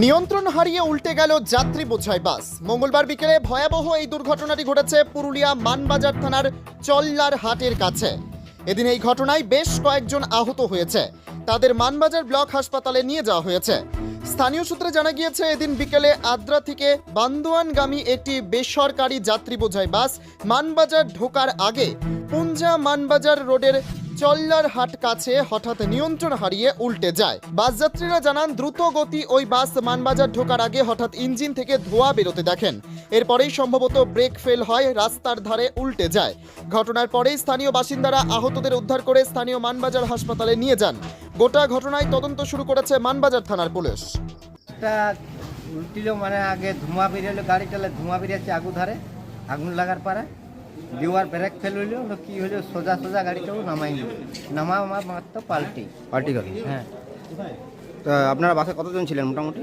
নিয়ন্ত্রণ হারিয়ে উল্টে গেল যাত্রী বোঝাই বাস। মঙ্গলবার বিকেলে ভয়াবহ এই দুর্ঘটনাটি ঘটেছে পুরুলিয়া মানবাজার থানার চল্লার হাটের কাছে। এদিন এই ঘটনায় বেশ কয়েকজন আহত হয়েছে, তাদের মানবাজার ব্লক হাসপাতালে নিয়ে যাওয়া হয়েছে। স্থানীয় সূত্রে জানা গিয়েছে, এদিন বিকেলে আদ্রা থেকে বান্দোয়ানগামী একটি বেসরকারি যাত্রী বোঝাই বাস মানবাজার ঢোকার আগে পুঞ্জা মানবাজার রোডের চল্লার হাট কাছে হঠাৎ নিয়ন্ত্রণ হারিয়ে উল্টে যায়। বাস যাত্রীরা জানান, দ্রুত গতি ওই বাস মানবাজার ঢোকার আগে হঠাৎ ইঞ্জিন থেকে ধোঁয়া বেরোতে দেখেন। এরপরেই সম্ভবত ব্রেক ফেল হয়, রাস্তার ধারে উল্টে যায়। ঘটনার পরেই স্থানীয় বাসিন্দারা আহতদের উদ্ধার করে স্থানীয় মানবাজার হাসপাতালে নিয়ে যান। গোটা ঘটনায় তদন্ত শুরু করেছে মানবাজার থানার পুলিশ। এটা উল্টিল মানে আগে ধোঁয়া বেরিয়ে গাড়ি চালে ধোঁয়া বেরিয়েছে আগুন লাগার পরে দিওয়ার ব্রেক ফেল হইলো, কি হলো সোজা সোজা গাড়িটাও নামা মাত্র পাল্টি গেল। হ্যাঁ। তা আপনারা বাসে কতজন ছিলেন মোটামুটি?